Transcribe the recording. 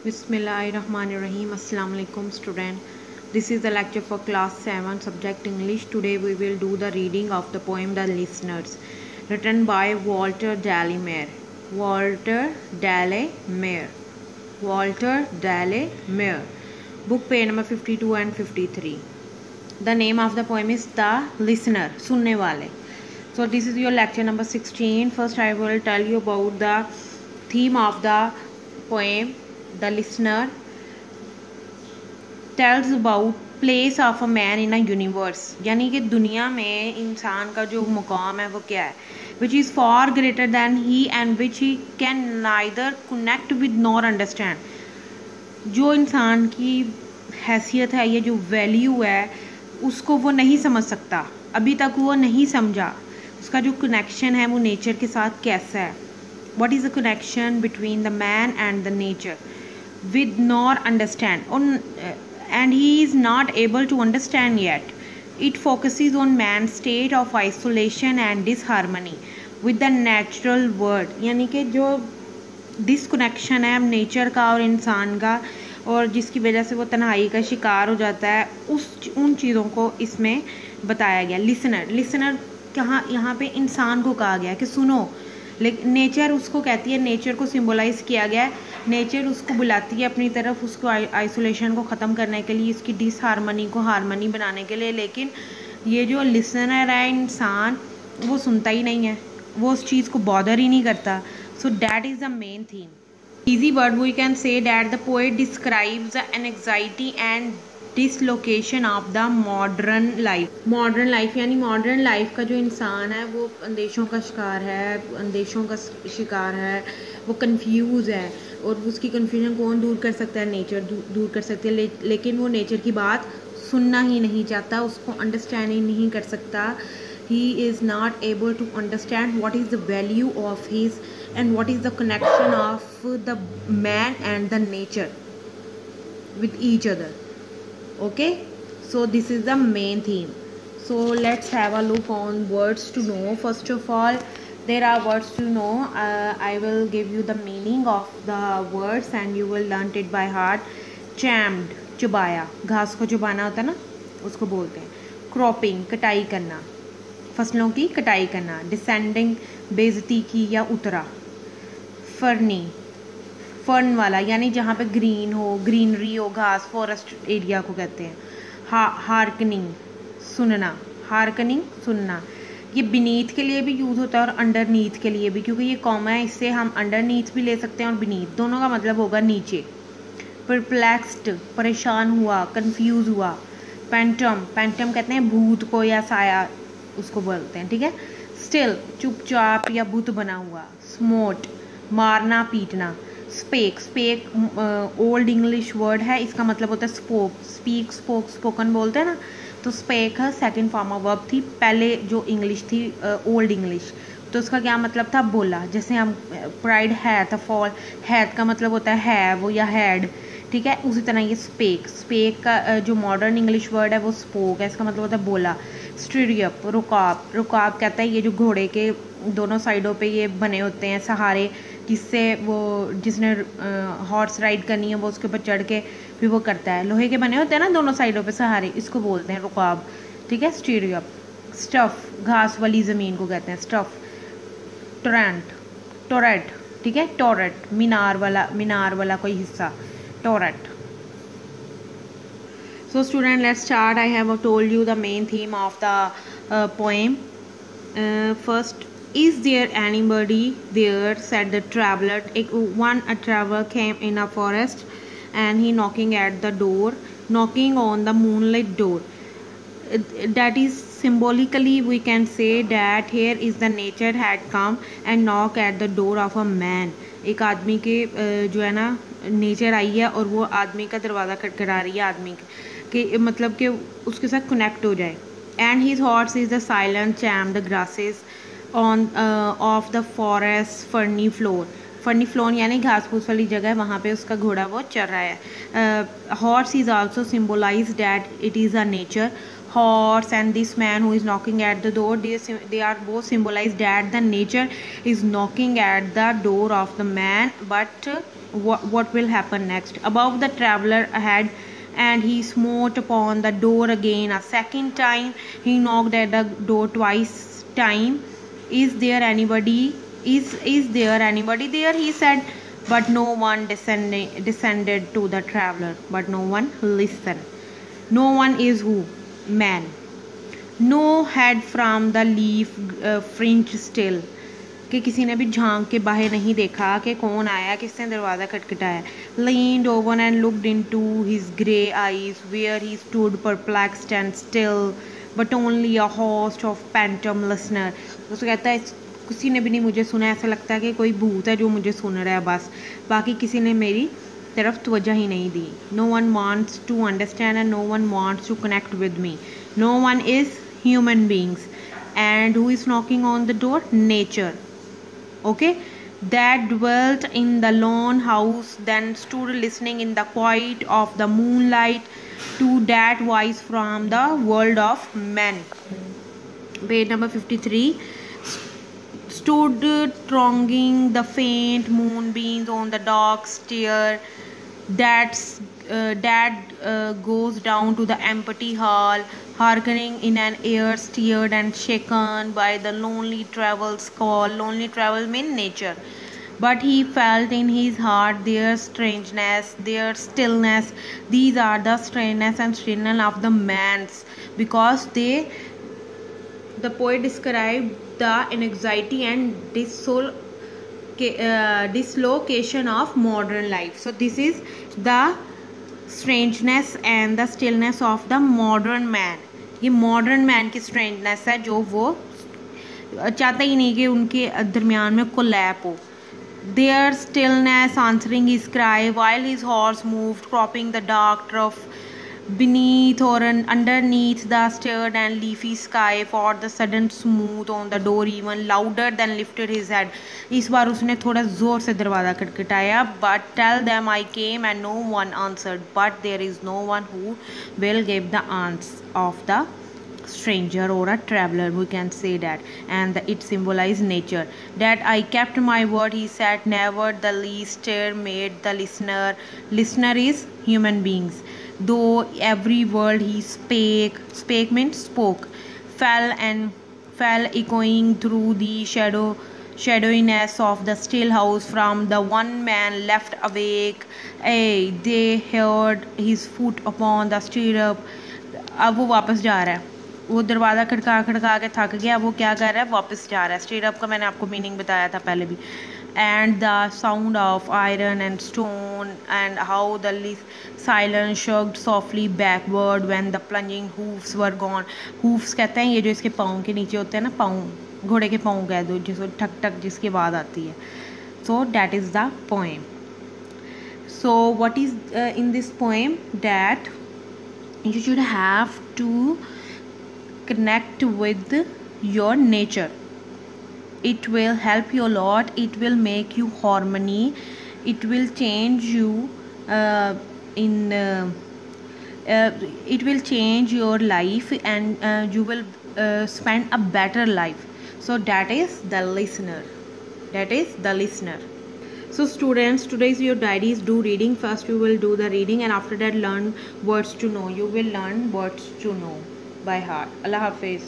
Bismillahirrahmanirrahim. Assalamu alaikum student. This is the lecture for class 7 subject English. Today we will do the reading of the poem The Listeners, written by Walter Delamere. Walter Delamere. Walter Delamere. Book page number 52 and 53. The name of the poem is The Listener, सुनने वाले. So this is your lecture number 16. First I will tell you about the theme of the poem. The listener tells about place of a man in a universe, यानी कि दुनिया में इंसान का जो मुकाम है वो क्या है, which is far greater than he and which he can neither connect with nor understand. जो इंसान की हैसियत है, ये जो वैल्यू है, उसको वो नहीं समझ सकता, अभी तक वो नहीं समझा. उसका जो कनेक्शन है वो नेचर के साथ कैसा है. What is the connection between the man and the nature? With nor understand and he is not able to understand yet. It focuses on man's state of isolation and disharmony with the natural world. यानी कि जो disconnection है nature का और इंसान का, और जिसकी वजह से वो तन्हाई का शिकार हो जाता है, उन चीज़ों को इसमें बताया गया. लिसनर कहाँ, यहाँ पे इंसान को कहा गया कि सुनो, लेकिन नेचर उसको कहती है, नेचर को सिंबलाइज किया गया है. नेचर उसको बुलाती है अपनी तरफ, उसको आइसोलेशन को ख़त्म करने के लिए, इसकी डिसहार्मनी को हार्मनी बनाने के लिए. लेकिन ये जो लिसनर है इंसान, वो सुनता ही नहीं है, वो उस चीज़ को बॉदर ही नहीं करता. So that is the main theme. Easy word we can say that the poet describes the anxiety and dislocation of the modern life. Modern life यानी मॉडर्न लाइफ का जो इंसान है वो अंदेशों का शिकार है, वो कंफ्यूज है, और उसकी कन्फ्यूजन कौन दूर कर सकता है? नेचर दूर कर सकते हैं. लेकिन वो नेचर की बात सुनना ही नहीं चाहता, उसको अंडरस्टैंड ही नहीं कर सकता. He is not able to understand what is the value of his and what is the connection of the man and the nature with each other. Okay, so this is the main theme. So let's have a look on words to know. First of all, there are words to know. I will give you the meaning of the words and you will learn it by heart. Chammed, चुबाया, घास को चुबाना होता है ना, उसको बोलते हैं. Cropping, कटाई करना, फसलों की कटाई करना. डिसेंडिंग, बेइज्जती की या उतरा. फर्नी, फर्न वाला यानी जहाँ पे ग्रीन हो, ग्रीनरी हो, घास, फॉरेस्ट एरिया को कहते हैं. हार्कनिंग, सुनना. हार्कनिंग, सुनना. ये बीनीथ के लिए भी यूज़ होता है और अंडरनीथ के लिए भी, क्योंकि ये कॉमा है, इससे हम अंडरनीथ भी ले सकते हैं और बीनीथ, दोनों का मतलब होगा नीचे. परप्लेक्स्ड, परेशान हुआ, कंफ्यूज हुआ. पेंटम, पेंटम कहते हैं भूत को या साया, उसको बोलते हैं. ठीक है. स्टिल, चुपचाप या भूत बना हुआ. स्मोट, मारना, पीटना. स्पेक ओल्ड इंग्लिश वर्ड है, इसका मतलब होता है स्पोक. स्पोकन बोलते हैं ना, तो स्पेक है सेकंड फॉर्म ऑफ वर्ब थी. पहले जो इंग्लिश थी ओल्ड इंग्लिश, तो उसका क्या मतलब था? बोला. जैसे हम प्राइड है था, फॉल, हैड का मतलब होता है वो या हैड. ठीक है. उसी तरह ये स्पेक का जो मॉडर्न इंग्लिश वर्ड है वो स्पोक है, इसका मतलब होता है बोला. स्टीरियप, रुकाब कहता है ये जो घोड़े के दोनों साइडों पे ये बने होते हैं सहारे, जिसने हॉर्स राइड करनी है वो उसके ऊपर चढ़ के फिर वो करता है. लोहे के बने होते हैं ना दोनों साइडों पे सहारे, इसको बोलते हैं रुकाब. ठीक है. स्टीरियप. स्टफ, घास वाली ज़मीन को कहते हैं स्टफ. टोरेट. ठीक है. टोरेट, मीनार वाला कोई हिस्सा. टोरेट. So student, let's start. I have told you the main theme of the poem. First, is there anybody there? Said the traveler. A traveler came in a forest and he knocking at the door, knocking on the moonlit door. That is symbolically we can say that here is the nature had come and knock at the door of a man. एक आदमी के जो है ना nature I है और वो आदमी का दरवाज़ा खटखटा रही है, आदमी के मतलब कि उसके साथ कनेक्ट हो जाए. And his horse is the silent champ the grasses on of the forest ferny floor यानी घास फूस वाली जगह, वहाँ पे उसका घोड़ा वो चल रहा है. Horse is also symbolise that it is a nature. horse and this man who is knocking at the door, they are both symbolized that the nature is knocking at the door of the man. But what will happen next? Above the traveler ahead, and he smote upon the door again a second time. He knocked at the door twice time. Is there anybody? Is there anybody there? He said, but no one descended to the traveler. But no one listened. No one is who? Man. No head from the leaf fringe still. कि किसी ने भी झांक के बाहर नहीं देखा कि कौन आया, किसने दरवाज़ा खटखटाया. Leaned over and looked into his grey eyes, where he stood perplexed and still, but only a host of phantom listener. उसको कहता है किसी ने भी नहीं मुझे सुना, ऐसा लगता है कि कोई भूत है जो मुझे सुन रहा है बस, बाकी किसी ने मेरी तरफ तवज्जो ही नहीं दी. No one wants to understand and no one wants to connect with me. No one is human beings. And who is knocking on the door? Nature. Okay, that dwelt in the lone house, then stood listening in the quiet of the moonlight to that voice from the world of men. Page number 53. Stood thronging the faint moonbeams on the dark stair that goes down to the empty hall, hearkening in an air stirred and shaken by the lonely travel's call. Lonely travel means nature. But he felt in his heart their strangeness, their stillness. These are the strangeness and stillness of the man's, because the poet described the anxiety and dislocation of modern life. So this is the strangeness and the stillness of the modern man. ये modern man की strangeness है जो वो चाहता ही नहीं कि उनके दरमियान में कोलैप हो. Their stillness answering his cry while his horse moved, cropping the dark turf beneath or underneath the stirred and leafy sky. For the sudden smooth on the door even louder than lifted his head. इस बार उसने थोड़ा जोर से दरवाज़ा खटखटाया. But tell them I came, and no one answered. But there is no one who will give the answer of the stranger or a traveler, we can say that. And it symbolizes nature. That I kept my word, he said, never the least stir made the listener. Listener is human beings. Though every word he spake means spoke, fell echoing through the shadowiness of the still house. From the one man left awake, they heard his foot upon the stirrup. अब वो वापस जा रहा है, वो दरवाज़ा खड़का के थक गया, वो क्या कर रहा है, वापस जा रहा है. स्टीरअप का मैंने आपको मीनिंग बताया था पहले भी. And the sound of iron and stone, and how the silence shook softly backward when the plunging hoofs were gone. Hoofs कहते हैं ये जो इसके पाँव के नीचे होते हैं ना, पाँव घोड़े के पाँव कह दो, जिसको ठक ठक जिसकी आवाज़ आती है. So that is the poem. So what is in this poem? That you should have to connect with your nature. It will help you a lot. It will make you harmony. It will change you it will change your life, and you will spend a better life. So that is the listener. That is the listener. So students, today's your diaries. Do reading. First you will do the reading, and after that learn words to know. You will learn words to know by heart. Allah Hafiz.